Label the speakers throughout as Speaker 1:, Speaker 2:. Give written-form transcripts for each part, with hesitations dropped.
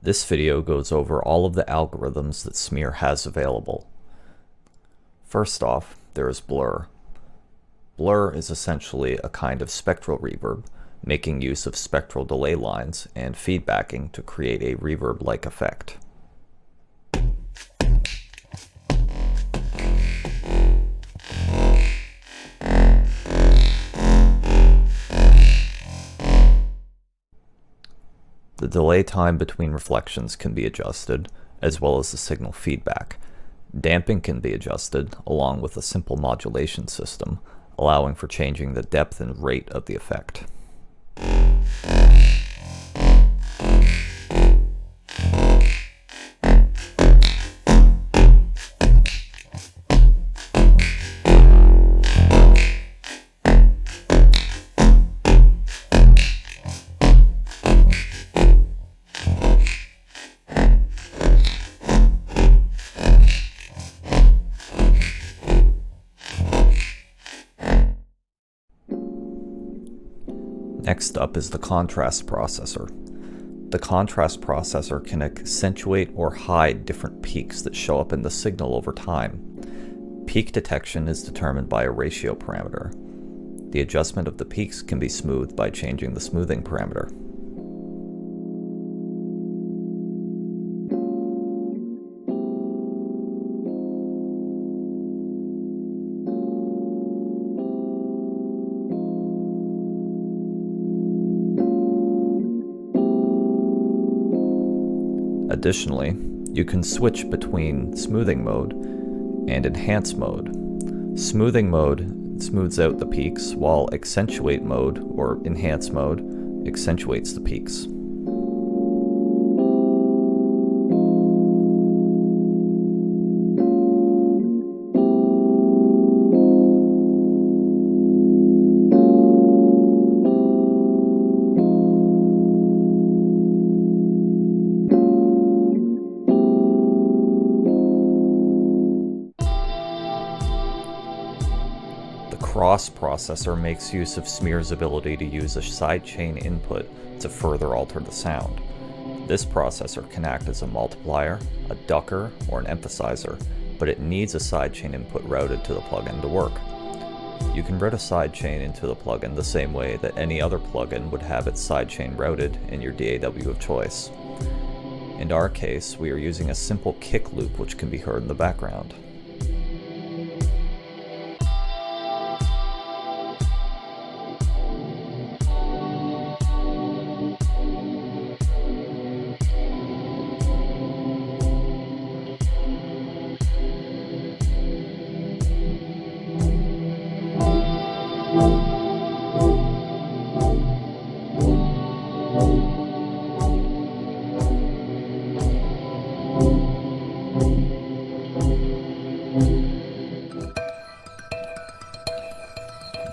Speaker 1: This video goes over all of the algorithms that Smear has available. First off, there is blur. Blur is essentially a kind of spectral reverb, making use of spectral delay lines and feedbacking to create a reverb-like effect. The delay time between reflections can be adjusted, as well as the signal feedback. Damping can be adjusted, along with a simple modulation system, allowing for changing the depth and rate of the effect. Next up is the contrast processor. The contrast processor can accentuate or hide different peaks that show up in the signal over time. Peak detection is determined by a ratio parameter. The adjustment of the peaks can be smoothed by changing the smoothing parameter. Additionally, you can switch between smoothing mode and enhance mode. Smoothing mode smooths out the peaks, while accentuate mode, or enhance mode, accentuates the peaks. Cross processor makes use of Smear's ability to use a sidechain input to further alter the sound. This processor can act as a multiplier, a ducker, or an emphasizer, but it needs a sidechain input routed to the plugin to work. You can route a sidechain into the plugin the same way that any other plugin would have its sidechain routed in your DAW of choice. In our case, we are using a simple kick loop which can be heard in the background.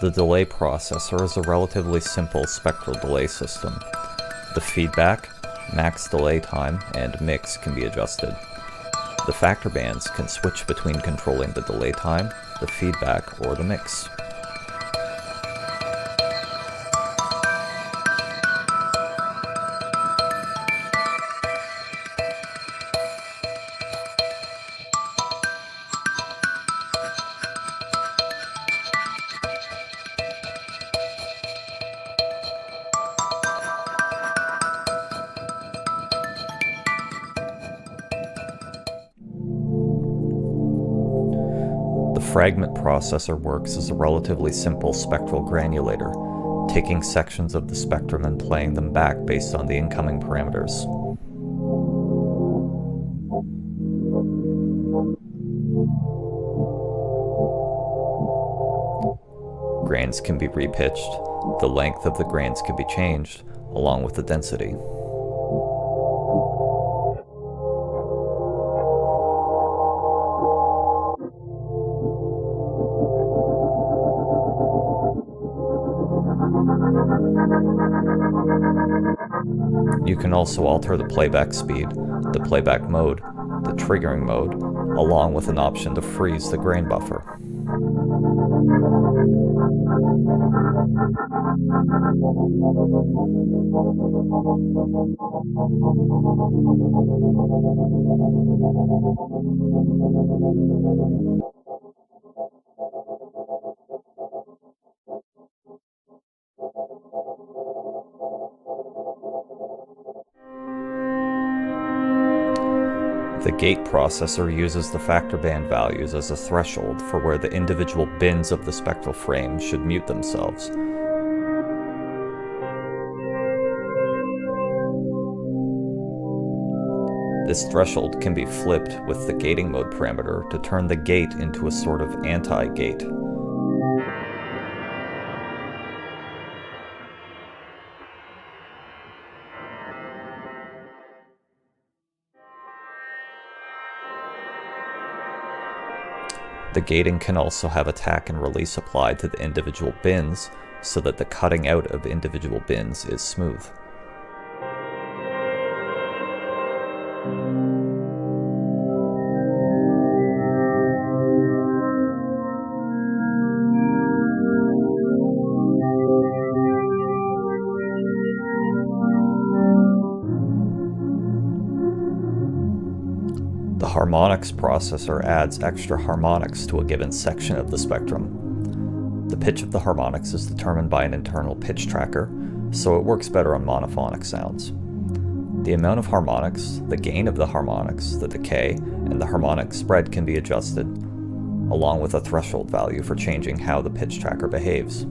Speaker 1: The delay processor is a relatively simple spectral delay system. The feedback, max delay time, and mix can be adjusted. The factor bands can switch between controlling the delay time, the feedback, or the mix. The Fragment processor works as a relatively simple spectral granulator, taking sections of the spectrum and playing them back based on the incoming parameters. Grains can be repitched, the length of the grains can be changed, along with the density. You can also alter the playback speed, the playback mode, the triggering mode, along with an option to freeze the grain buffer. The gate processor uses the factor band values as a threshold for where the individual bins of the spectral frame should mute themselves. This threshold can be flipped with the gating mode parameter to turn the gate into a sort of anti-gate. The gating can also have attack and release applied to the individual bins so that the cutting out of individual bins is smooth. The Harmonics processor adds extra harmonics to a given section of the spectrum. The pitch of the harmonics is determined by an internal pitch tracker, so it works better on monophonic sounds. The amount of harmonics, the gain of the harmonics, the decay, and the harmonic spread can be adjusted, along with a threshold value for changing how the pitch tracker behaves.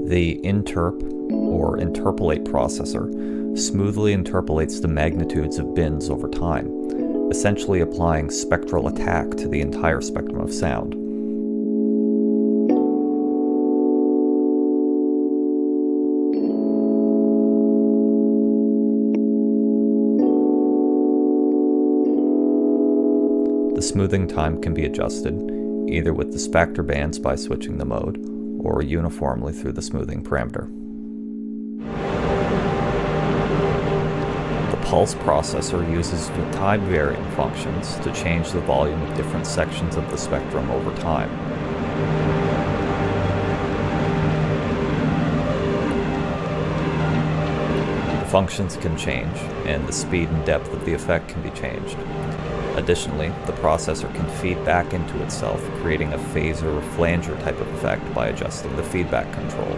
Speaker 1: The interp, or interpolate processor, smoothly interpolates the magnitudes of bins over time, essentially applying spectral attack to the entire spectrum of sound. The smoothing time can be adjusted, either with the spectral bands by switching the mode, or uniformly through the smoothing parameter. The pulse processor uses time-varying functions to change the volume of different sections of the spectrum over time. The functions can change, and the speed and depth of the effect can be changed. Additionally, the processor can feed back into itself, creating a phaser or flanger type of effect by adjusting the feedback control.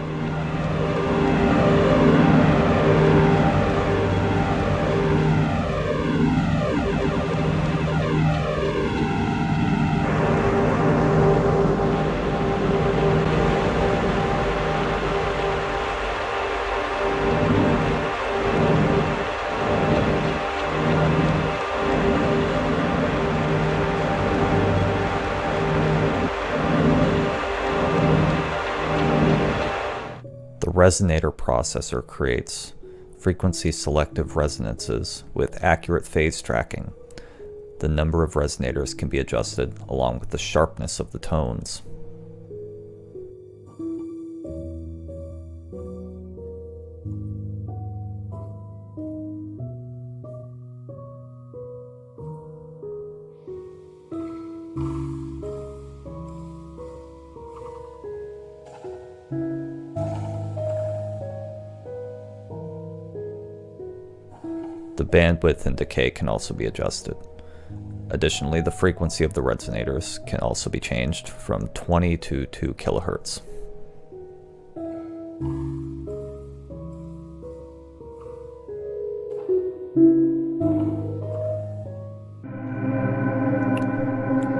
Speaker 1: The Resonator processor creates frequency-selective resonances with accurate phase tracking. The number of resonators can be adjusted along with the sharpness of the tones. The bandwidth and decay can also be adjusted. Additionally, the frequency of the resonators can also be changed from 20 to 2 kHz.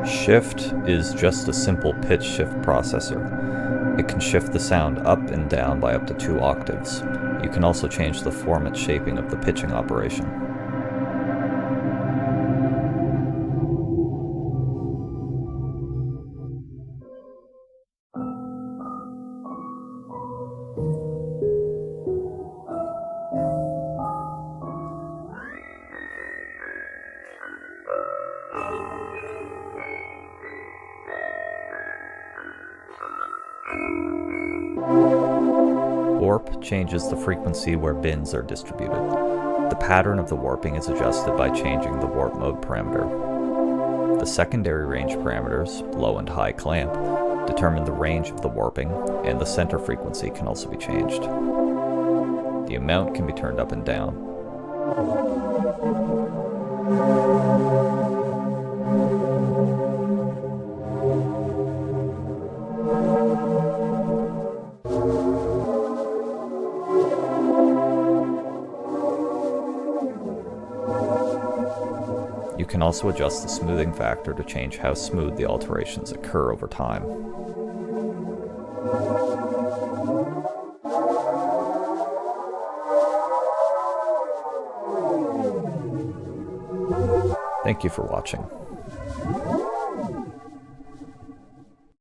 Speaker 1: Shift is just a simple pitch shift processor. It can shift the sound up and down by up to 2 octaves. You can also change the form and shaping of the pitching operation. warp changes the frequency where bins are distributed. The pattern of the warping is adjusted by changing the warp mode parameter. The secondary range parameters, low and high clamp, determine the range of the warping, and the center frequency can also be changed. The amount can be turned up and down. You can also adjust the smoothing factor to change how smooth the alterations occur over time. Thank you for watching.